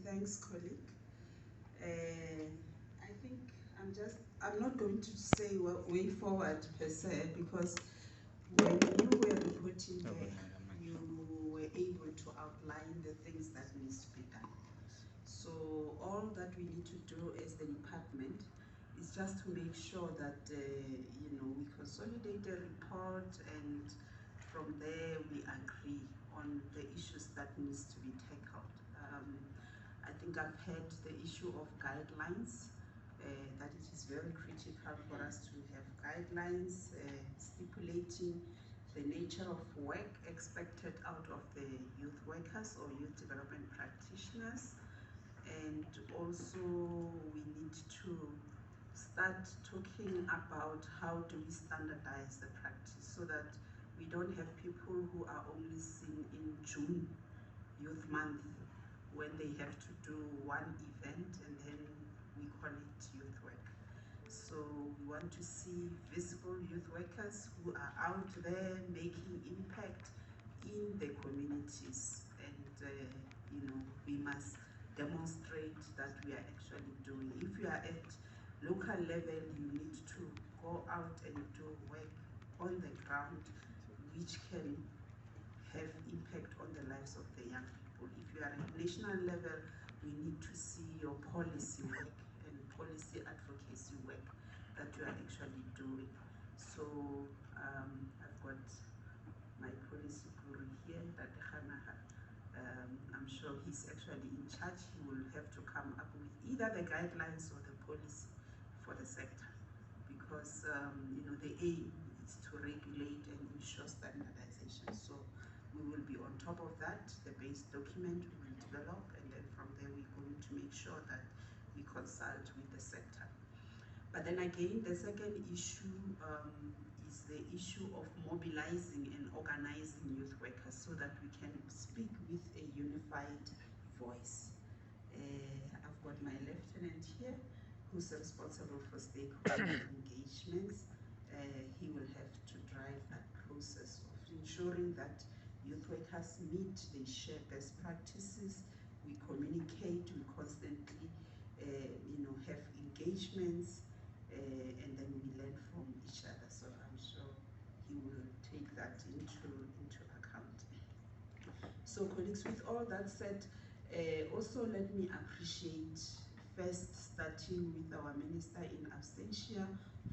thanks, colleague. I think I'm not going to say way forward per se, because when you were reporting back, you were able to outline the things that needs to be done. So all that we need to do as the department is just to make sure that we consolidate the report, and from there we agree on the issues that needs to be tackled. I think I've had the issue of guidelines, that it is very critical for us to have guidelines stipulating the nature of work expected out of the youth workers or youth development practitioners. And also we need to start talking about how do we standardize the practice, so that we don't have people who are only seen in June Youth Month when they have to do one event and then we call it youth work. So we want to see visible youth workers who are out there making impact in the communities, and we must demonstrate that we are actually doing. If you are at local level, you need to go out and do work on the ground which can have impact on the lives of the young people. If you are at national level, we need to see your policy work and policy advocacy work that you are actually doing. So I've got my policy guru here, that I'm sure he's actually in charge. He will have to come up with either the guidelines or the policy for the sector, because the aim is to regulate and ensure standardization. So we will be on top of that. The base document we will develop, and then from there we're going to make sure that we consult with the sector. But then again, the second issue is the issue of mobilizing and organizing youth workers so that we can speak with a unified voice. I've got my lieutenant here who's responsible for stakeholder engagements. He will have to drive that process of ensuring that youth workers meet, they share best practices, we communicate, we constantly have engagements, and then we learn from each other. So I'm sure he will take that into account. So colleagues, with all that said, also let me appreciate, first starting with our Minister in absentia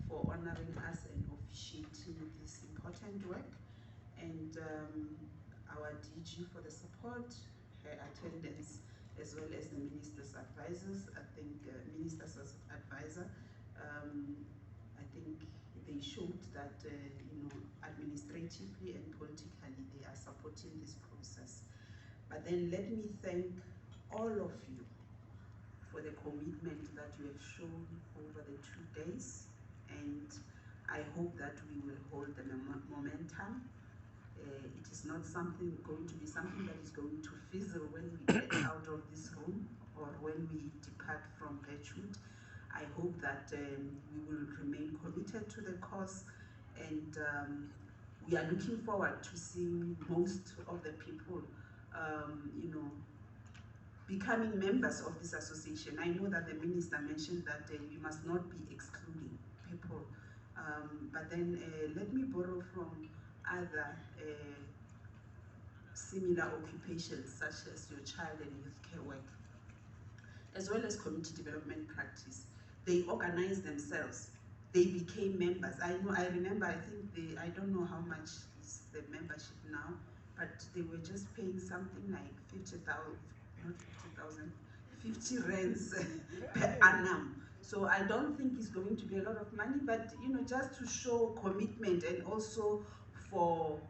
for honoring us and officiating this important work, and our DG for the support, her attendance, as well as the Minister's advisors. I think Minister's advisor, I think they showed that administratively and politically they are supporting this process. But then let me thank all of you for the commitment that you have shown over the 2 days, and I hope that we will hold the momentum. It is not going to be something that is going to fizzle when we get out of this room or when we depart from Birchwood. I hope that we will remain committed to the cause, and we are looking forward to seeing most of the people becoming members of this association. I know that the minister mentioned that we must not be excluding people, but then let me borrow from other similar occupations such as your child and youth care work, as well as community development practice. They organized themselves. They became members. I remember, I think I don't know how much is the membership now, but they were just paying something like 50,000, not 50,000, 50 rands per annum. So I don't think it's going to be a lot of money, but just to show commitment, and also for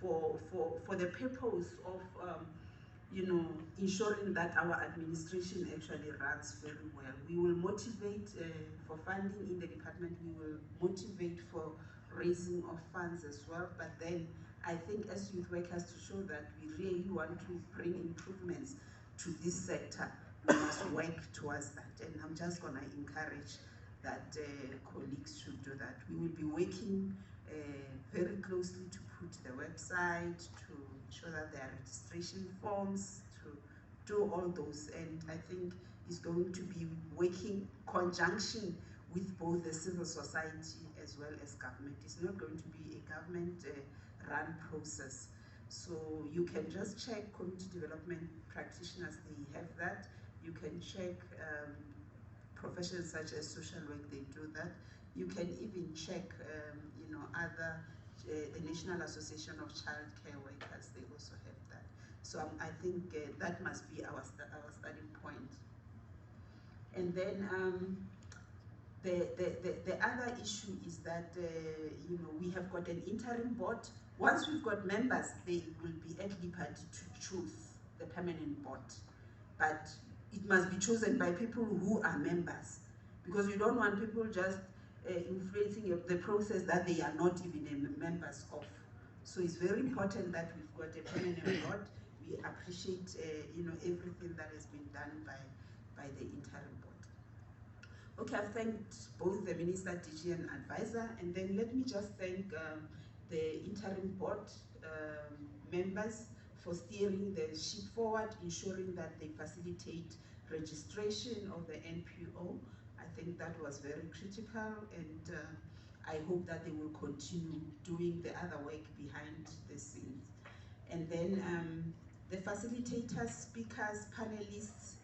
the purpose of ensuring that our administration actually runs very well. We will motivate for funding in the department, we will motivate for raising of funds as well, but then I think as youth workers, to show that we really want to bring improvements to this sector, we must work towards that, and I'm just going to encourage that colleagues should do that. We will be working very closely to put the website, to ensure that there are registration forms, to do all those, and I think is going to be working conjunction with both the civil society as well as government. It's not going to be a government run process. So you can just check community development practitioners, they have that. You can check professions such as social work, they do that. You can even check, other, the National Association of Child Care Workers, they also have that. So I think that must be our starting point. And then the other issue is that we have got an interim board. Once we've got members, they will be at liberty to choose the permanent board. But it must be chosen by people who are members, because you don't want people just influencing the process that they are not even members of. So it's very important that we've got a permanent board. We appreciate everything that has been done by the interim board. Okay, I've thanked both the Minister, DG and advisor, and then let me just thank the interim board members for steering the ship forward, ensuring that they facilitate registration of the NPO. I think that was very critical, and I hope that they will continue doing the other work behind the scenes. And then the facilitators, speakers, panelists,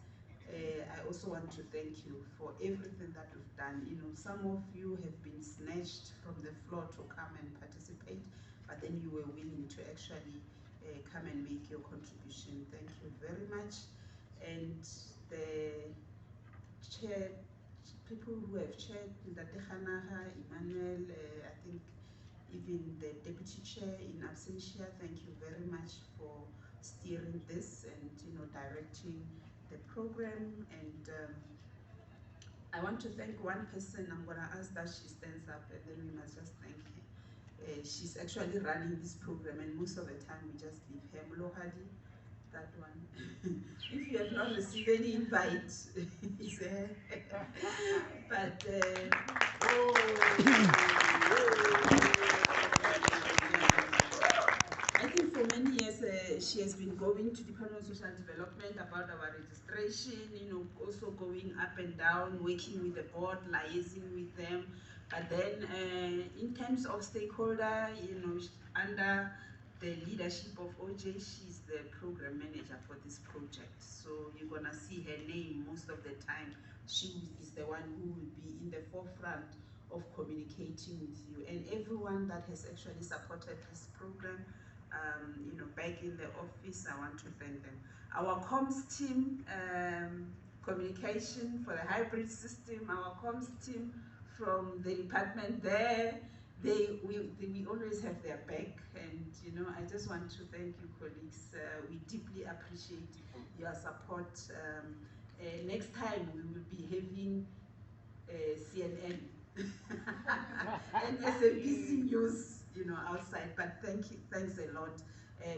I also want to thank you for everything that you've done. Some of you have been snatched from the floor to come and participate, but then you were willing to actually come and make your contribution. Thank you very much. And the chair, people who have chaired, Ndate Khanaha, Emmanuel, I think even the deputy chair in absentia, thank you very much for steering this and directing the program. And I want to thank one person. I'm going to ask that she stands up, and then we must just thank her. She's actually running this program, and most of the time we just leave her. Mulohadi, that one. If you have not received any invite, it's her. But I think for many years she has been going to Department of Social Development about our registration, also going up and down, working with the board, liaising with them. But then in terms of stakeholder, under the leadership of OJ, she's the program manager for this project. So you're gonna see her name most of the time. She is the one who will be in the forefront of communicating with you. And everyone that has actually supported this program, back in the office, I want to thank them. Our comms team, communication for the hybrid system, our comms team from the department there, we always have their back, and I just want to thank you, colleagues. We deeply appreciate your support. Next time we will be having CNN and SABC News, outside. But thanks a lot.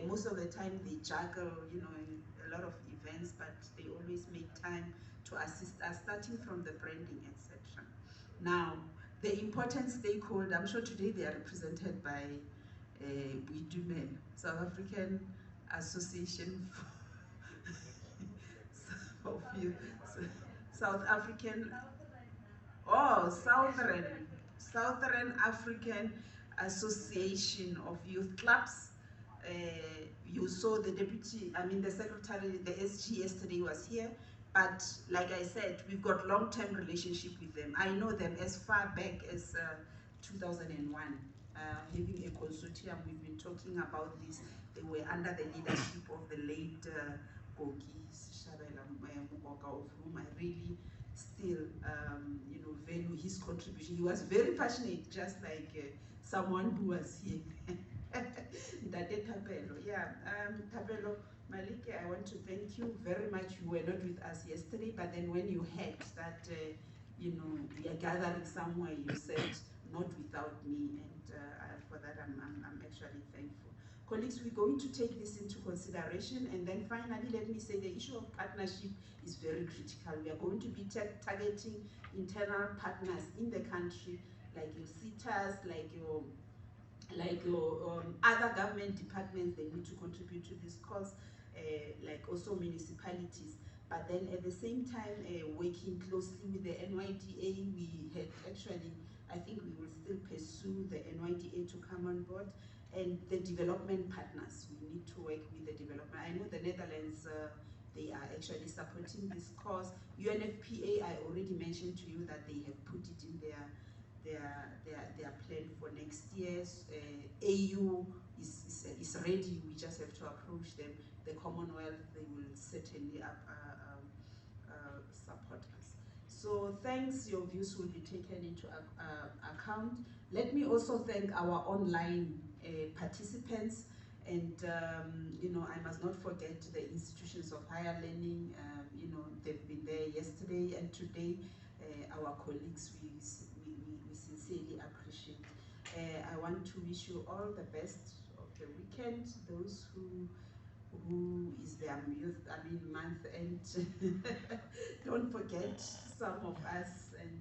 Most of the time they juggle, a lot of events, but they always make time to assist us, starting from the branding, etc. Now, the important stakeholder, I'm sure today they are represented by Buitumelo, South African Association for South African, Southern African Association of Youth Clubs. You saw the the secretary, the SG yesterday was here, but like I said, we've got long-term relationship with them. I know them as far back as 2001, having a consortium. We've been talking about this. They were under the leadership of the late Koki Shabela Mukoka, of whom I really still value his contribution. He was very passionate, just like someone who was here. Ndate Thapelo, yeah. Thapelo Malike, I want to thank you very much. You were not with us yesterday, but then when you heard that we are gathering somewhere, you said not without me, and for that I'm actually thankful. Colleagues, we're going to take this into consideration, and then finally let me say the issue of partnership is very critical. We are going to be targeting internal partners in the country, like your CETAs, like your other government departments. They need to contribute to this cause. like also municipalities. But then at the same time, working closely with the NYDA, we had actually, I think we will still pursue the NYDA to come on board, and the development partners. We need to work with the development. I know the Netherlands, they are actually supporting this cause. UNFPA, I already mentioned to you that they have put it in their plan for next year. AU is ready. We just have to approach them. The Commonwealth, they will certainly support us. So thanks, your views will be taken into account. Let me also thank our online participants, and you know, I must not forget the institutions of higher learning. You know, they've been there yesterday and today. Our colleagues, we sincerely appreciate. I want to wish you all the best of the weekend. Those who is their youth, month end. Don't forget some of us, and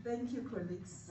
thank you, colleagues.